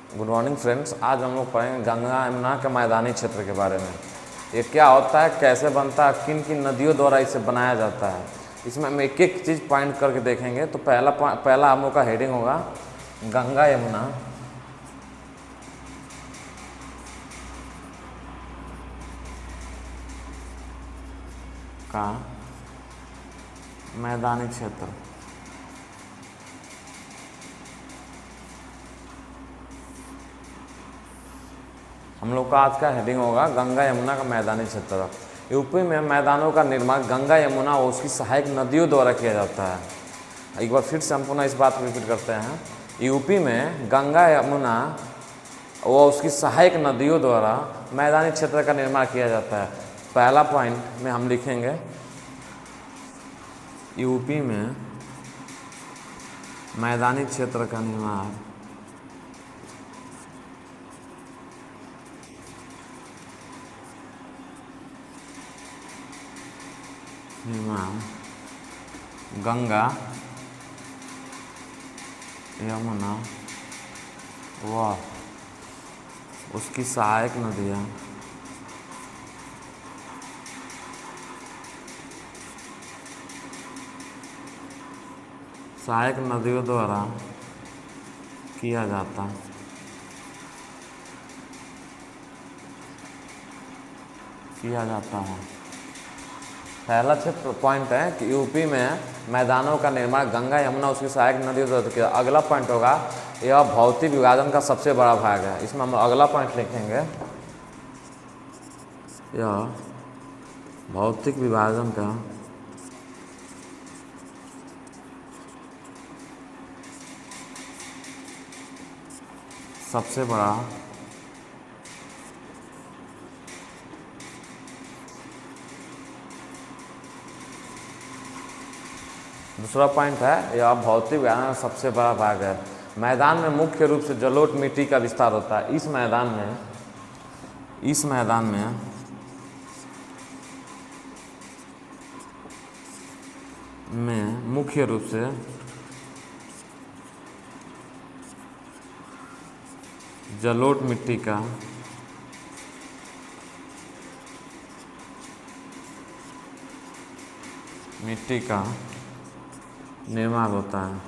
Good morning friends. आज हम लोग पढ़ेंगे गंगा यमुना के मैदानी क्षेत्र के बारे में। ये क्या होता है, कैसे बनता है, किन किन नदियों द्वारा इसे बनाया जाता है, इसमें हम एक एक चीज़ पॉइंट करके देखेंगे। तो पहला हम लोग का हेडिंग होगा गंगा यमुना का मैदानी क्षेत्र। हम लोग का आज का हेडिंग होगा गंगा यमुना का मैदानी क्षेत्र। यूपी में मैदानों का निर्माण गंगा यमुना और उसकी सहायक नदियों द्वारा किया जाता है। एक बार फिर से हम पुनः इस बात को रिपीट करते हैं। यूपी में गंगा यमुना व उसकी सहायक नदियों द्वारा मैदानी क्षेत्र का निर्माण किया जाता है। पहला पॉइंट में हम लिखेंगे यूपी में मैदानी क्षेत्र का निर्माण गंगा यमुना व उसकी सहायक नदियाँ द्वारा किया जाता है। पहला क्षेत्र पॉइंट है कि यूपी में मैदानों का निर्माण गंगा यमुना उसकी सहायक नदियों द्वारा किया। अगला पॉइंट होगा यह भौतिक विभाजन का सबसे बड़ा भाग है। इसमें हम अगला पॉइंट लिखेंगे यह भौतिक विभाजन का सबसे बड़ा दूसरा पॉइंट है यह भौतिक विभाजन का सबसे बड़ा भाग है। मैदान में मुख्य रूप से जलोढ़ मिट्टी का विस्तार होता है। इस मैदान में मुख्य रूप से जलोढ़ मिट्टी का निर्माण होता है।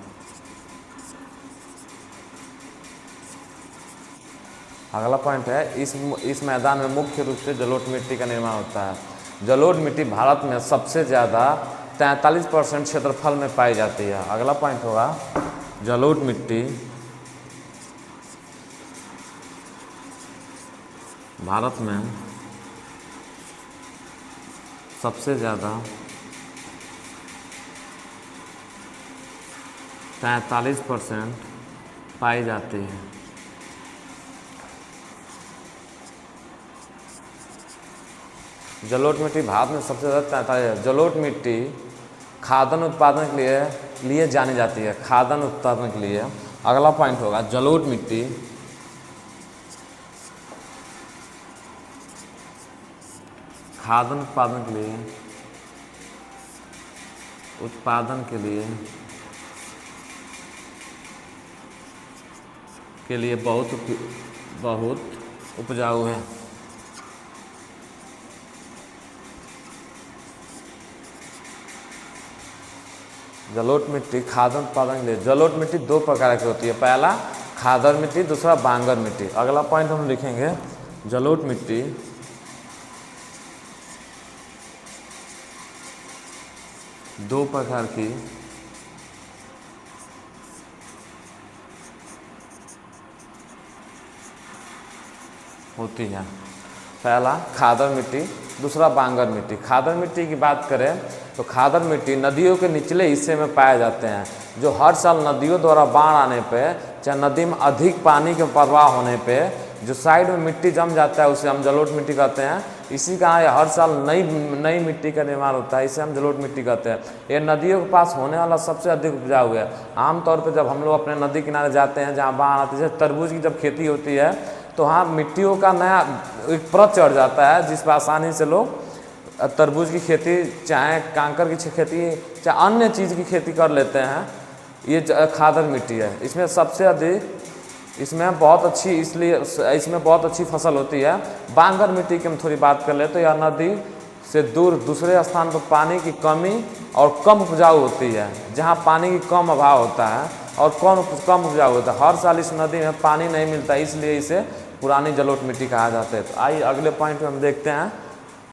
अगला पॉइंट है इस मैदान में मुख्य रूप से जलोढ़ मिट्टी का निर्माण होता है। जलोढ़ मिट्टी भारत में सबसे ज़्यादा 43% क्षेत्रफल में पाई जाती है। अगला पॉइंट होगा जलोढ़ मिट्टी भारत में सबसे ज़्यादा 43% पाई जाती है। जलोढ़ मिट्टी भारत में सबसे ज़्यादा 43। जलोढ़ मिट्टी खाद्यान्न उत्पादन के लिए जानी जाती है। खाद्यान्न उत्पादन के लिए अगला पॉइंट होगा जलोढ़ मिट्टी खाद्यान्न उत्पादन के लिए बहुत उपजाऊ है। जलोढ़ मिट्टी खाद्यान्न उत्पादन के लिए जलोढ़ मिट्टी दो प्रकार की होती है। पहला खादर मिट्टी, दूसरा बांगर मिट्टी। अगला पॉइंट हम लिखेंगे जलोढ़ मिट्टी दो प्रकार की होती है। पहला खादर मिट्टी, दूसरा बांगर मिट्टी। खादर मिट्टी की बात करें तो खादर मिट्टी नदियों के निचले हिस्से में पाए जाते हैं, जो हर साल नदियों द्वारा बाढ़ आने पे, चाहे नदी में अधिक पानी के प्रवाह होने पे जो साइड में मिट्टी जम जाता है उसे हम जलोढ़ मिट्टी कहते हैं। इसी का हर साल नई मिट्टी का निर्माण होता है, इसे हम जलोढ़ मिट्टी कहते हैं। ये नदियों के पास होने वाला सबसे अधिक उपजाऊ है। आमतौर पर जब हम लोग अपने नदी किनारे जाते हैं जहाँ बाढ़ आती है, जैसे तरबूज की जब खेती होती है तो वहाँ मिट्टियों का नया एक परत चढ़ जाता है, जिस पर आसानी से लोग तरबूज की खेती, चाहे कांकर की खेती, चाहे अन्य चीज़ की खेती कर लेते हैं। ये खादर मिट्टी है। इसमें सबसे अधिक इसमें बहुत अच्छी इसमें बहुत अच्छी फसल होती है। बांगर मिट्टी की हम थोड़ी बात कर ले तो यह नदी से दूर दूसरे स्थान पर पानी की कमी और कम उपजाऊ होती है। जहाँ पानी की कम अभाव होता है और कम उपजाऊ होता है, हर साल इस नदी में पानी नहीं मिलता, इसलिए इसे पुरानी जलोढ़ मिट्टी कहा जाता है। तो आइए अगले पॉइंट में हम देखते हैं